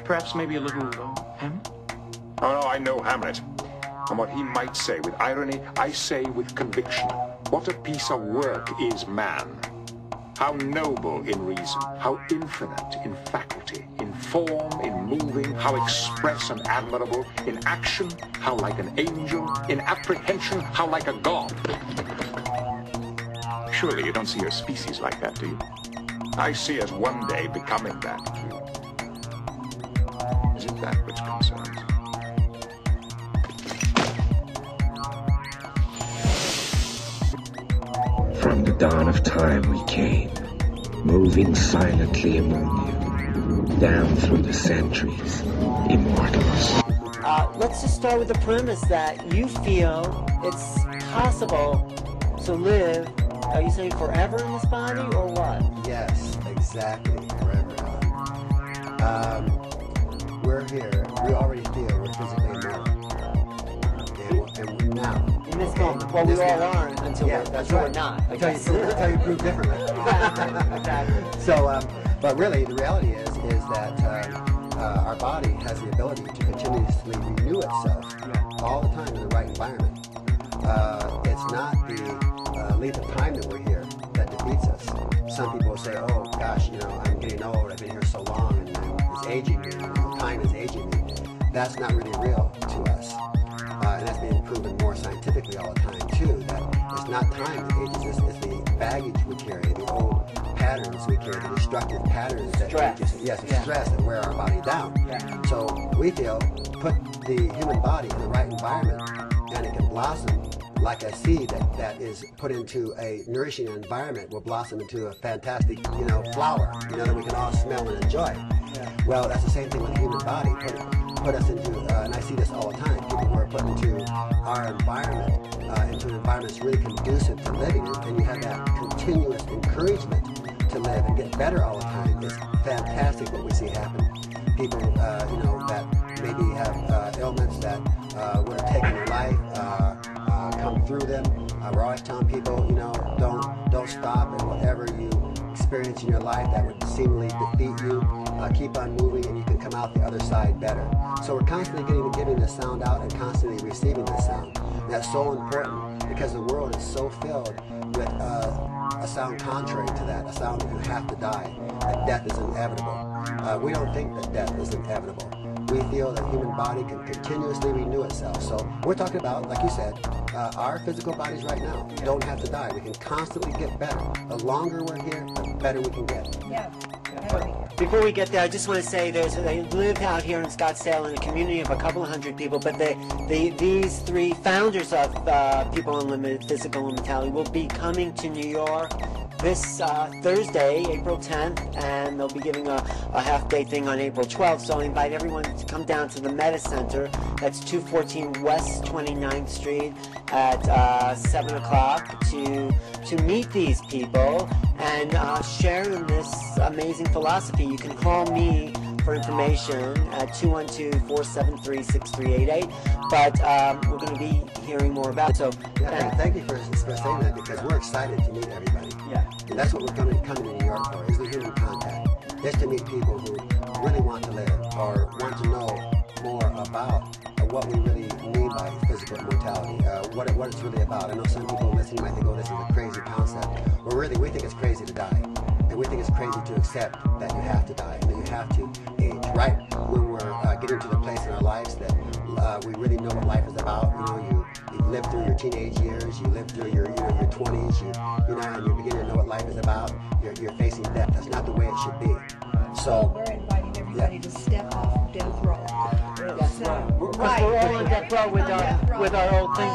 Perhaps maybe a little Hamlet? Oh, no, I know Hamlet. And what he might say with irony, I say with conviction. What a piece of work is man. How noble in reason, how infinite in faculty, in form, in moving, how express and admirable, in action, how like an angel, in apprehension, how like a god. Surely you don't see your species like that, do you? I see us one day becoming that. Is it that which concerns you? From the dawn of time we came, moving silently among you, down through the centuries, immortals. Let's just start with the premise that you feel it's possible to live, are you saying forever in this body, or what? Yes, exactly, forever. We're here, we already feel we're physically immortal. And now. In this moment, well, we all are until we're not. Until you prove differently. Exactly. So, but really, the reality is that our body has the ability to continuously renew itself all the time in the right environment. It's not the length of time that we're here that defeats us. Some people say, oh gosh, I'm getting old, I've been here so long, and it's aging me, time is aging me. That's not really real to us. And that's being proven more scientifically all the time too, that it's not time that ages us, it's the baggage we carry, the old patterns we carry, the destructive patterns that stress that wear our body down. So we feel, put the human body in the right environment and it can blossom like a seed that is put into a nourishing environment, will blossom into a fantastic, flower, that we can all smell and enjoy. Well, that's the same thing with the human body. Put us into, and I see this all the time, people who are put into our environment, into an environment that's really conducive to living, and you have that continuous encouragement to live and get better all the time. It's fantastic what we see happen. People, that maybe have ailments that would have taken their life, come through them. We're always telling people, don't stop, and whatever you experience in your life that would seemingly defeat you, keep on moving, and you can come out the other side better. So we're constantly giving the sound out and constantly receiving the sound. And that's so important because the world is so filled with a sound contrary to that, a sound that you have to die, that death is inevitable. We don't think that death is inevitable. We feel that the human body can continuously renew itself. So we're talking about, like you said, our physical bodies right now don't have to die. We can constantly get better. The longer we're here, the better we can get. Before we get there, I just want to say they live out here in Scottsdale in a community of a couple of hundred people, but these three founders of People Unlimited Physical Immortality will be coming to New York this Thursday, April 10th, and they'll be giving a half-day thing on April 12th, so I invite everyone to come down to the Meta Center. That's 214 West 29th Street at 7 o'clock to meet these people and share in this amazing philosophy. You can call me for information at 212-473-6388, but we're going to be hearing more about it. So thank you for saying that, because we're excited to meet everybody. And that's what we're coming to New York for, is the human contact. Just to meet people who really want to live or want to know more about what we really mean by physical immortality, what it's really about. I know some people listening might think, oh, this is a crazy concept. Well, really, we think it's crazy to die. And we think it's crazy to accept that you have to die and that you have to age. Right when we're getting to the place in our lives that we really know what life is about. You live through your teenage years, you live through your 20s, and you're beginning to know what life is about. You're facing death. That's not the way it should be. So we're inviting everybody to step off death row. We're all on death row with our old thing.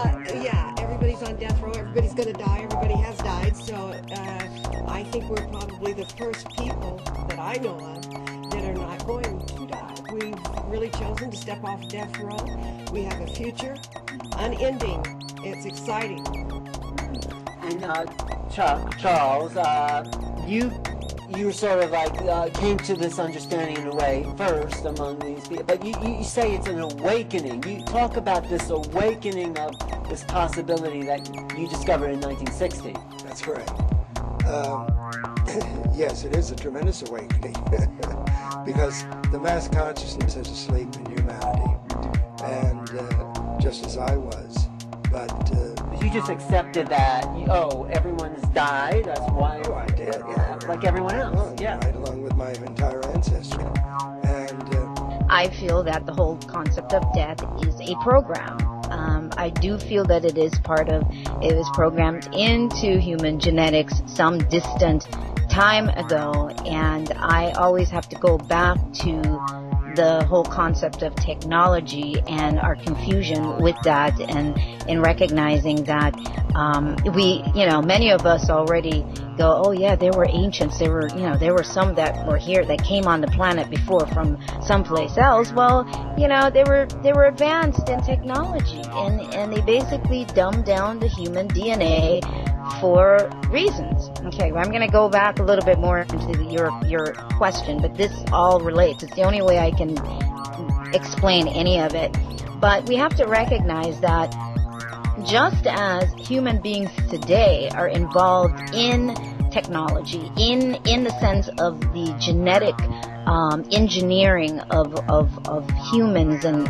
Everybody's on death row. Everybody's going to die. Everybody has died. So I think we're probably the first people that I know of that are not going to die. We've really chosen to step off death row. We have a future, unending. It's exciting. And Charles, you sort of like came to this understanding in a way first among these people, but you say it's an awakening. You talk about this awakening of this possibility that you discovered in 1960. That's correct. yes, it is a tremendous awakening because the mass consciousness is asleep in humanity, and just as I was. But you just accepted that, everyone's died, that's why. Oh, I did, yeah. Like everyone else, yeah. Right along with my entire ancestry. And I feel that the whole concept of death is a program. I do feel that it was programmed into human genetics some distant time ago, and I always have to go back to the whole concept of technology and our confusion with that, and in recognizing that many of us already go, oh yeah, there were ancients, there were some that were here that came on the planet before from someplace else. Well, they were advanced in technology, and they basically dumbed down the human DNA for reasons. Okay, well, I'm going to go back a little bit more into your question, but this all relates. It's the only way I can explain any of it. But we have to recognize that just as human beings today are involved in technology, in the sense of the genetic engineering of humans and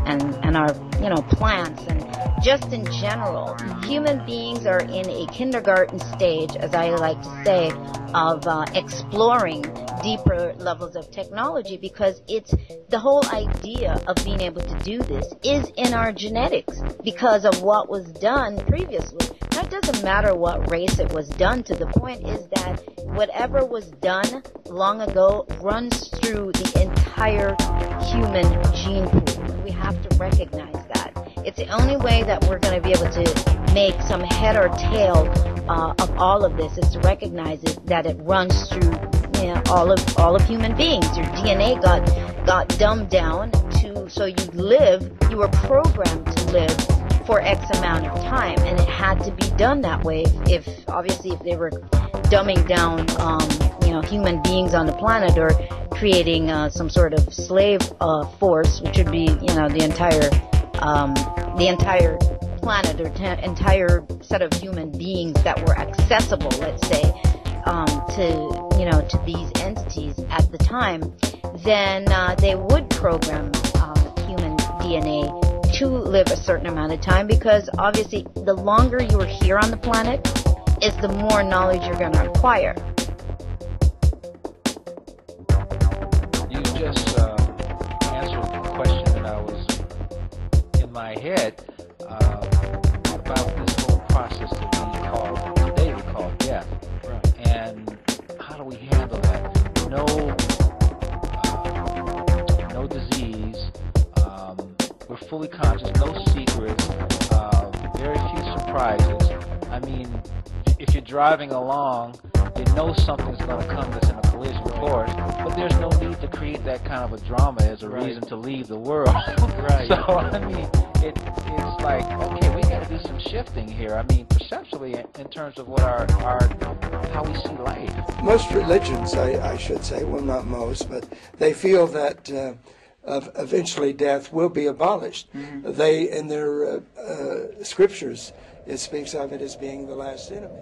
our plants, and just in general, human beings are in a kindergarten stage, as I like to say, of exploring deeper levels of technology, because it's the whole idea of being able to do this is in our genetics because of what was done previously. Now, it doesn't matter what race it was done to. The point is that whatever was done long ago runs through the entire human gene pool, and we have to recognize that. It's the only way that we're going to be able to make some head or tail of all of this, is to recognize that it runs through all of human beings. Your DNA got dumbed down so you were programmed to live for X amount of time, and it had to be done that way. If they were dumbing down human beings on the planet, or creating some sort of slave force, which would be the entire planet, or entire set of human beings that were accessible, let's say, to these entities at the time, then they would program human DNA to live a certain amount of time, because obviously the longer you are here on the planet is the more knowledge you're going to acquire. You just answered the question that I was in my head about this whole process that today we call death. Right. And how do we handle that? No disease. We're fully conscious. No secrets. Very few surprises. I mean, if you're driving along, you know something's going to come that's in a collision course, but there's no need to create that kind of a drama as a reason to leave the world. Right. So, I mean, it's like, okay, we got to do some shifting here. I mean, perceptually, in terms of what how we see life. Most religions, I should say, well, not most, but they feel that eventually death will be abolished. Mm-hmm. They, in their scriptures, it speaks of it as being the last enemy.